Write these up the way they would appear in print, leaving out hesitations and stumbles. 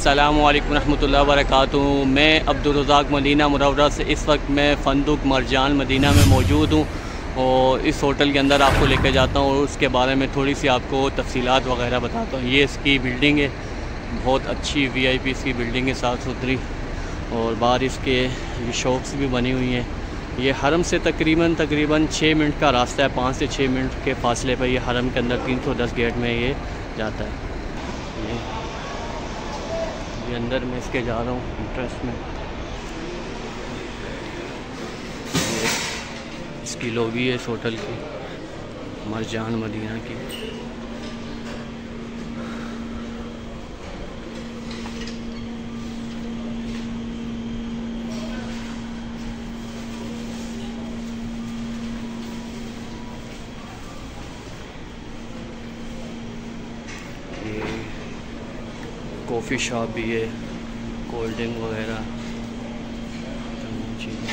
अस्सलामुअलैकुम रहमतुल्लाहि व बरकातुहू। मैं अब्दुर्रज़ाक मदीना मुनव्वरा से इस वक्त मैं फ़ंदुक मरजान मदीना में मौजूद हूँ और इस होटल के अंदर आपको लेकर जाता हूँ और उसके बारे में थोड़ी सी आपको तफसीलात वगैरह बताता हूँ। ये इसकी बिल्डिंग है, बहुत अच्छी VIP इसकी बिल्डिंग है, साफ़ सुथरी, और बाहर इसके शॉप्स भी बनी हुई हैं। ये हरम से तकरीबन 6 मिनट का रास्ता है, 5 से 6 मिनट के फासले पर ये हरम के अंदर 310 गेट में ये जाता है। ये अंदर मैं इसके जा रहा हूँ इंटरेस्ट में। इसकी लॉबी है इस होटल की, मरजान मदीना की। कॉफ़ी शॉप भी है, कोल्ड ड्रिंक वगैरह तमाम चीज़ें।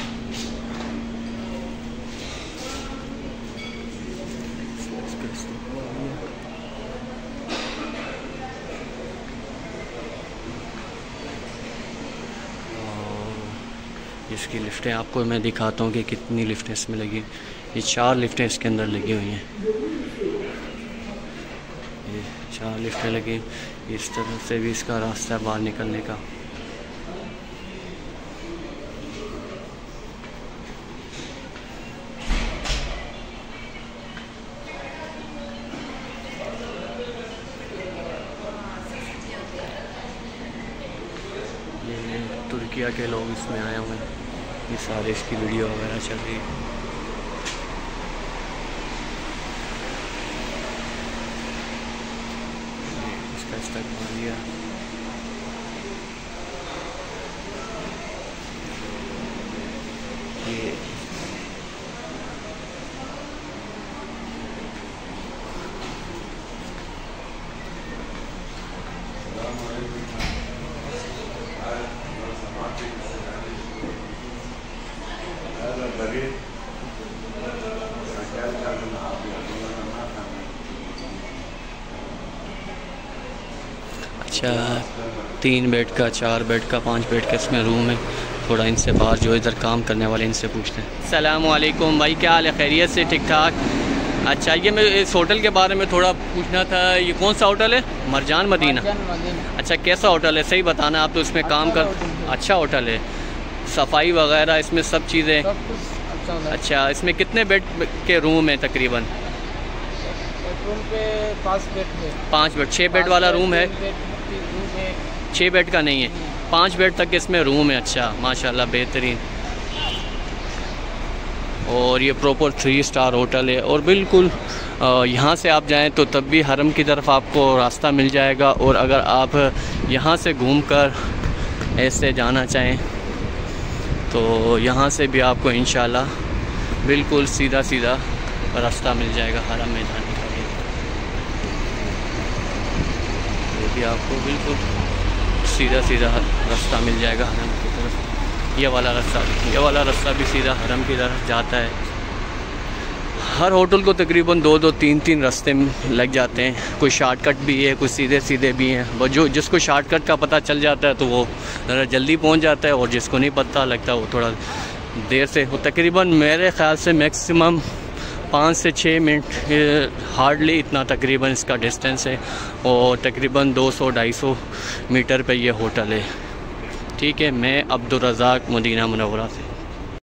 इसकी लिफ्टें आपको मैं दिखाता हूँ कि कितनी लिफ्टें इसमें लगी। ये 4 लिफ्टें इसके अंदर लगी हुई हैं, ये 4 लिफ्टें लगी। इस तरफ से भी इसका रास्ता है बाहर निकलने का। ये तुर्किया के लोग इसमें आए हुए हैं, ये सारे इसकी वीडियो वगैरह चल रही है। इस्तेमालिया ये अच्छा 3 बेड का, 4 बेड का, 5 बेड का इसमें रूम है। थोड़ा इनसे बाहर जो इधर काम करने वाले इनसे पूछते हैं। अस्सलाम वालेकुम भाई, क्या हाल है? खैरियत से? ठीक ठाक। अच्छा, ये मैं इस होटल के बारे में थोड़ा पूछना था। ये कौन सा होटल है? मरजान मदीना। अच्छा, कैसा होटल है? सही बताना, आप तो इसमें काम कर। अच्छा होटल है, सफाई वगैरह इसमें सब चीज़ें। अच्छा, इसमें कितने बेड के रूम है तकरीबन? रूम पे 5 बेड। 5 बेड, 6 बेड वाला रूम है। 6 बेड का नहीं है, 5 बेड तक इसमें रूम है। अच्छा, माशाल्लाह, बेहतरीन। और ये प्रॉपर 3 स्टार होटल है और बिल्कुल यहाँ से आप जाएं तो तब भी हरम की तरफ आपको रास्ता मिल जाएगा। और अगर आप यहाँ से घूमकर ऐसे जाना चाहें तो यहाँ से भी आपको इंशाल्लाह बिल्कुल सीधा सीधा रास्ता मिल जाएगा हरम में जाने का। ये भी आपको बिल्कुल सीधा सीधा रास्ता मिल जाएगा हरम की तरफ। ये वाला रास्ता भी सीधा हरम की तरफ जाता है। हर होटल को तकरीबन 2-2, 3-3 रास्ते लग जाते हैं। कोई शॉर्टकट भी है, कुछ सीधे सीधे भी हैं। वो जिसको शॉर्टकट का पता चल जाता है तो वो ज़रा जल्दी पहुंच जाता है, और जिसको नहीं पता लगता वो थोड़ा देर से। तकरीबन मेरे ख़्याल से मैक्सिमम 5 से 6 मिनट, हार्डली इतना तकरीबन इसका डिस्टेंस है। और तकरीबन 200-250 मीटर पे ये होटल है। ठीक है, मैं अब्दुर्रज़ाक मदीना मुनव्वरा से।